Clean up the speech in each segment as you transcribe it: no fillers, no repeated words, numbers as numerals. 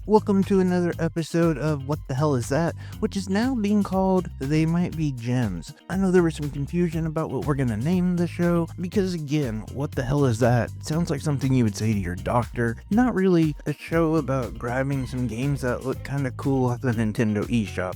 Welcome to another episode of What the Hell Is That, which is now being called They Might Be Gems. I know there was some confusion about what we're gonna name the show, because again, what the hell is that? Sounds like something you would say to your doctor, not really a show about grabbing some games that look kinda cool off the Nintendo eShop.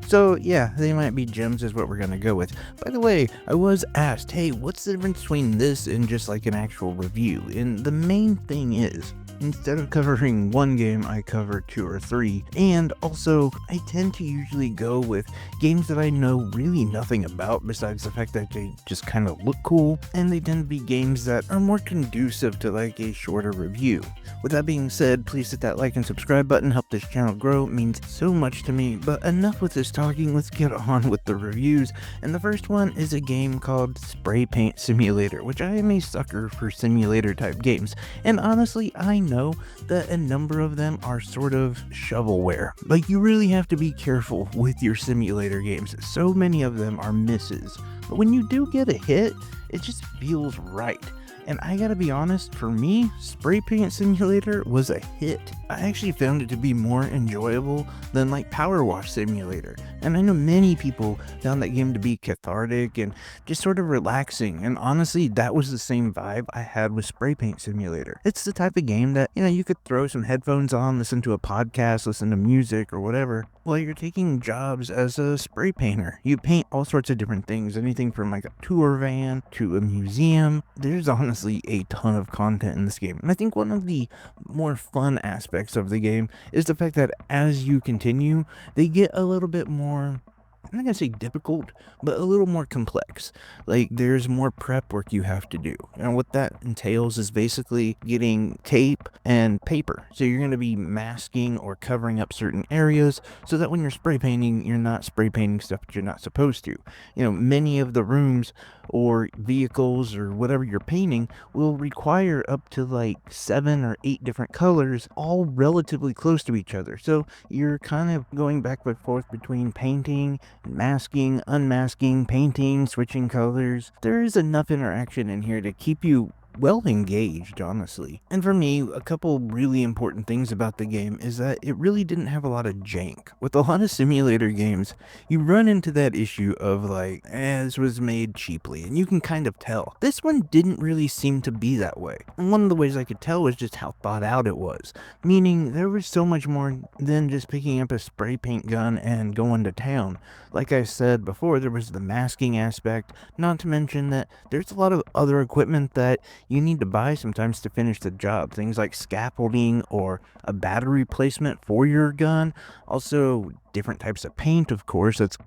So yeah, They Might Be Gems is what we're gonna go with. By the way, I was asked, hey, what's the difference between this and just like an actual review? And the main thing is, instead of covering one game, I cover two or three. And also, I tend to usually go with games that I know really nothing about besides the fact that they just kind of look cool. And they tend to be games that are more conducive to like a shorter review. With that being said, please hit that like and subscribe button, help this channel grow, it means so much to me. But enough with this talking, let's get on with the reviews. And the first one is a game called Spray Paint Simulator, which I am a sucker for simulator type games. And honestly, I know that a number of them are sort of shovelware. Like, you really have to be careful with your simulator games. So many of them are misses. But when you do get a hit, it just feels right. And I gotta be honest, for me, Spray Paint Simulator was a hit. I actually found it to be more enjoyable than like Power Wash Simulator. And I know many people found that game to be cathartic and just sort of relaxing. And honestly, that was the same vibe I had with Spray Paint Simulator. It's the type of game that, you could throw some headphones on, listen to a podcast, listen to music or whatever, while you're taking jobs as a spray painter. You paint all sorts of different things, anything from like a tour van to a museum. There's honestly a ton of content in this game. And I think one of the more fun aspects of the game is the fact that as you continue, they get a little bit more, I'm not gonna say difficult, but a little more complex. Like, there's more prep work you have to do. And what that entails is basically getting tape and paper. So you're gonna be masking or covering up certain areas so that when you're spray painting, you're not spray painting stuff that you're not supposed to. Many of the rooms or vehicles or whatever you're painting will require up to like 7 or 8 different colors, all relatively close to each other. So you're kind of going back and forth between painting, masking, unmasking, painting, switching colors. There is enough interaction in here to keep you well engaged, honestly. And for me, a couple really important things about the game is that it really didn't have a lot of jank. With a lot of simulator games, you run into that issue of like, this was made cheaply, and you can kind of tell. This one didn't really seem to be that way. And one of the ways I could tell was just how thought out it was. Meaning, there was so much more than just picking up a spray paint gun and going to town. Like I said before, there was the masking aspect, not to mention that there's a lot of other equipment that you need to buy sometimes to finish the job. Things like scaffolding or a battery replacement for your gun. Also, different types of paint, of course, that's,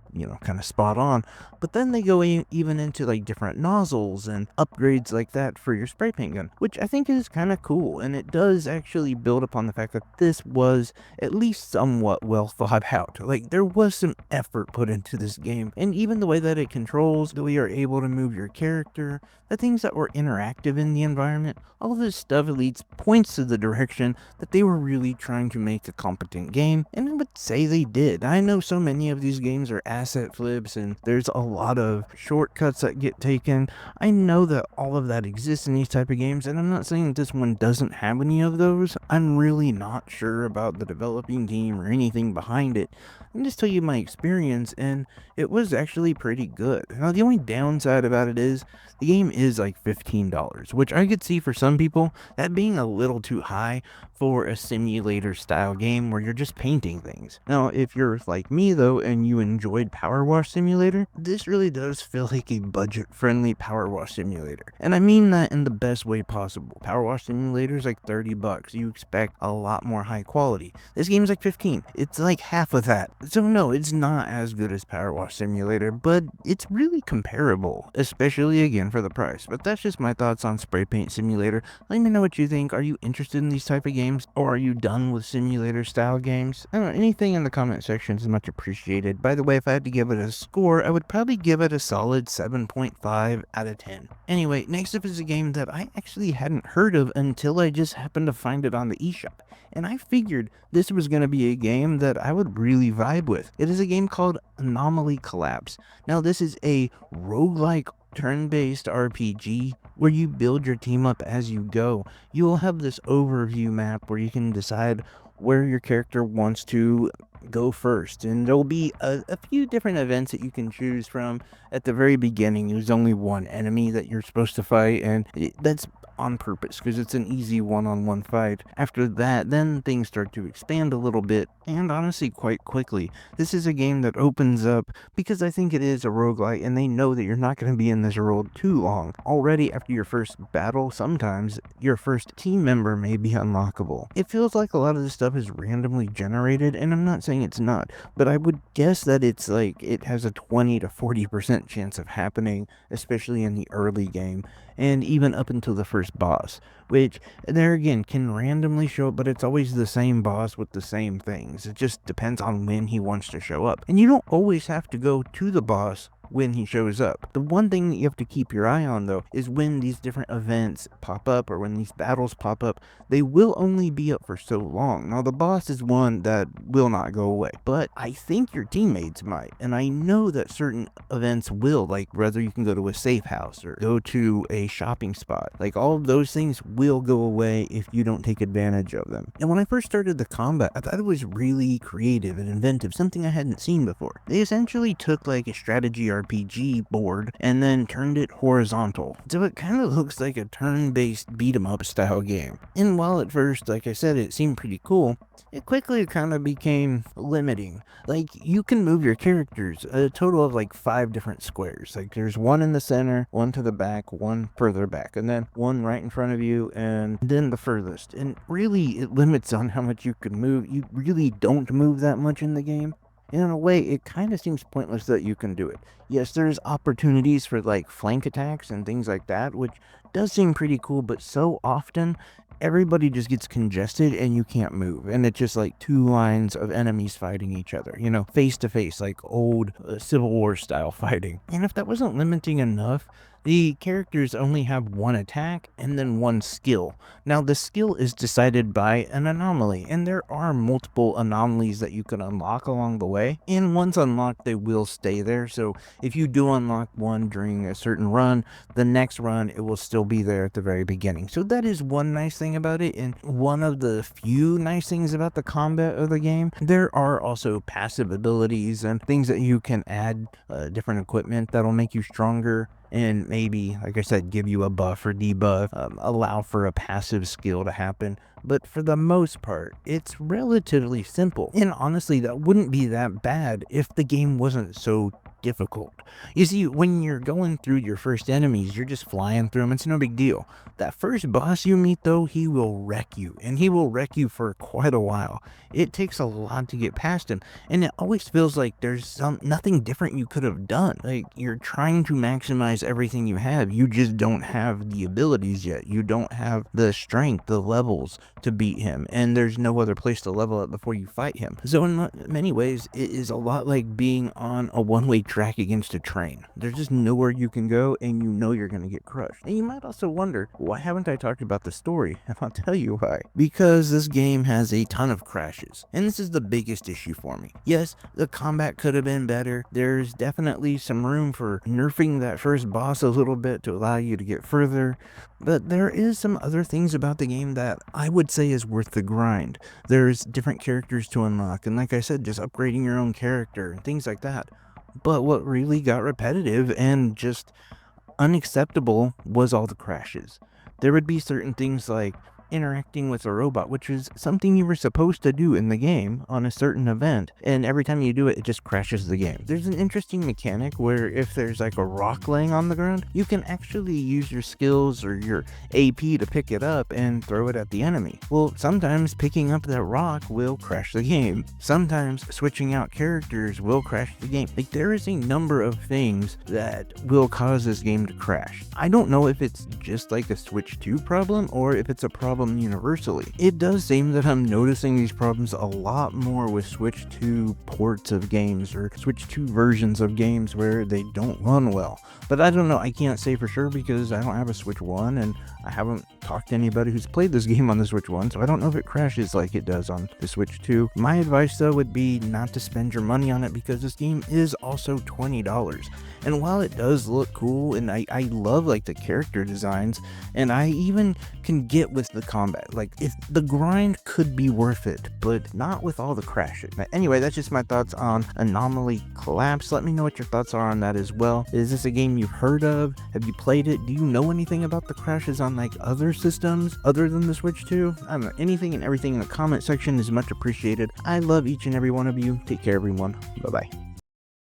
kind of spot on. But then they go even into like different nozzles and upgrades like that for your spray paint gun, which I think is kind of cool. And it does actually build upon the fact that this was at least somewhat well thought out. Like, there was some effort put into this game. And even the way that it controls, the way you're able to move your character, the things that were interactive in the environment, all of this stuff at least points to the direction that they were really trying to make a competent game. And I would say they did. I know so many of these games are asset flips and there's a lot of shortcuts that get taken. I know that all of that exists in these type of games, and I'm not saying that this one doesn't have any of those. I'm really not sure about the developing team or anything behind it. I'm just telling you my experience, and it was actually pretty good. Now, the only downside about it is the game is like $15, which I could see for some people that being a little too high for a simulator style game where you're just painting things. Now, if you're like me though and you enjoyed Power Wash Simulator, this really does feel like a budget friendly Power Wash Simulator. And I mean that in the best way possible. Power Wash Simulator is like $30. You expect a lot more high quality. This game's like 15. It's like half of that. So no, it's not as good as Power Wash Simulator, but it's really comparable, especially again for the price. But that's just my thoughts on Spray Paint Simulator. Let me know what you think. Are you interested in these type of games, or are you done with simulator style games? I don't know, anything in the comment section is much appreciated. By the way, if I had to give it a score, I would probably give it a solid 7.5 out of 10. Anyway, next up is a game that I actually hadn't heard of until I just happened to find it on the eShop. And I figured this was going to be a game that I would really vibe with. It is a game called Anomaly Collapse. Now, this is a roguelike turn-based RPG where you build your team up as you go. You will have this overview map where you can decide where your character wants to go first. And there'll be a few different events that you can choose from. At the very beginning, there's only one enemy that you're supposed to fight, and that's on purpose because it's an easy one-on-one fight. After that, then things start to expand a little bit, and honestly quite quickly. This is a game that opens up because I think it is a roguelite, and they know that you're not going to be in this world too long. Already after your first battle, sometimes your first team member may be unlockable. It feels like a lot of this stuff is randomly generated, and I'm not saying it's not, but I would guess that it's like it has a 20 to 40% chance of happening, especially in the early game, and even up until the first boss, which there again can randomly show up, but it's always the same boss with the same things. It just depends on when he wants to show up. And you don't always have to go to the boss when he shows up. The one thing that you have to keep your eye on, though, is when these different events pop up or when these battles pop up, they will only be up for so long. Now, the boss is one that will not go away, but I think your teammates might, and I know that certain events will, like whether you can go to a safe house or go to a shopping spot. Like, all of those things will go away if you don't take advantage of them. And when I first started the combat, I thought it was really creative and inventive, something I hadn't seen before. They essentially took like a strategy RPG board and then turned it horizontal. So it kind of looks like a turn-based beat-em-up style game. And while at first, like I said, it seemed pretty cool, it quickly kind of became limiting. Like, you can move your characters a total of like 5 different squares. Like, there's one in the center, one to the back, one further back, and then one right in front of you, and then the furthest. And really, it limits on how much you can move. You really don't move that much in the game. In a way, it kind of seems pointless that you can do it. Yes, there's opportunities for like flank attacks and things like that, which does seem pretty cool, but so often everybody just gets congested and you can't move. And it's just like 2 lines of enemies fighting each other, face to face, like old Civil War style fighting. And if that wasn't limiting enough, the characters only have 1 attack and then 1 skill. Now, the skill is decided by an anomaly, and there are multiple anomalies that you can unlock along the way. And once unlocked, they will stay there. So if you do unlock one during a certain run, the next run, it will still be there at the very beginning. So that is one nice thing about it, and one of the few nice things about the combat of the game. There are also passive abilities and things that you can add, different equipment that'll make you stronger, and maybe, like I said, give you a buff or debuff, allow for a passive skill to happen. But for the most part, it's relatively simple. And honestly, that wouldn't be that bad if the game wasn't so difficult. You see, when you're going through your first enemies, you're just flying through them. It's no big deal. That first boss you meet, though, he will wreck you, and he will wreck you for quite a while. It takes a lot to get past him, and it always feels like there's nothing different you could have done. Like, you're trying to maximize everything you have. You just don't have the abilities yet. You don't have the strength, the levels to beat him, and there's no other place to level up before you fight him. So in many ways, it is a lot like being on a one-way track against a train. There's just nowhere you can go, and you know you're going to get crushed. And you might also wonder, why haven't I talked about the story? And I'll tell you why. Because this game has a ton of crashes, and this is the biggest issue for me. Yes, the combat could have been better. There's definitely some room for nerfing that first boss a little bit to allow you to get further, but there is some other things about the game that I would say is worth the grind. There's different characters to unlock, and like I said, just upgrading your own character and things like that. But what really got repetitive and just unacceptable was all the crashes. There would be certain things like interacting with a robot, which is something you were supposed to do in the game on a certain event, and every time you do it, it just crashes the game. There's an interesting mechanic where if there's like a rock laying on the ground, you can actually use your skills or your AP to pick it up and throw it at the enemy. Well, sometimes picking up that rock will crash the game. Sometimes switching out characters will crash the game. Like, there is a number of things that will cause this game to crash. I don't know if it's just like a Switch 2 problem or if it's a problem universally. It does seem that I'm noticing these problems a lot more with Switch 2 ports of games or Switch 2 versions of games where they don't run well. But I don't know, I can't say for sure because I don't have a Switch 1 and I haven't talked to anybody who's played this game on the Switch 1, so I don't know if it crashes like it does on the Switch 2. My advice though would be not to spend your money on it because this game is also $20. And while it does look cool, and I love like the character designs, and I even can get with the combat, like if the grind could be worth it, but not with all the crashing. But anyway, that's just my thoughts on Anomaly Collapse. Let me know what your thoughts are on that as well. Is this a game you've heard of? Have you played it? Do you know anything about the crashes on like other systems other than the Switch 2? I don't know. Anything and everything in the comment section is much appreciated. I love each and every one of you. Take care, everyone. Bye bye.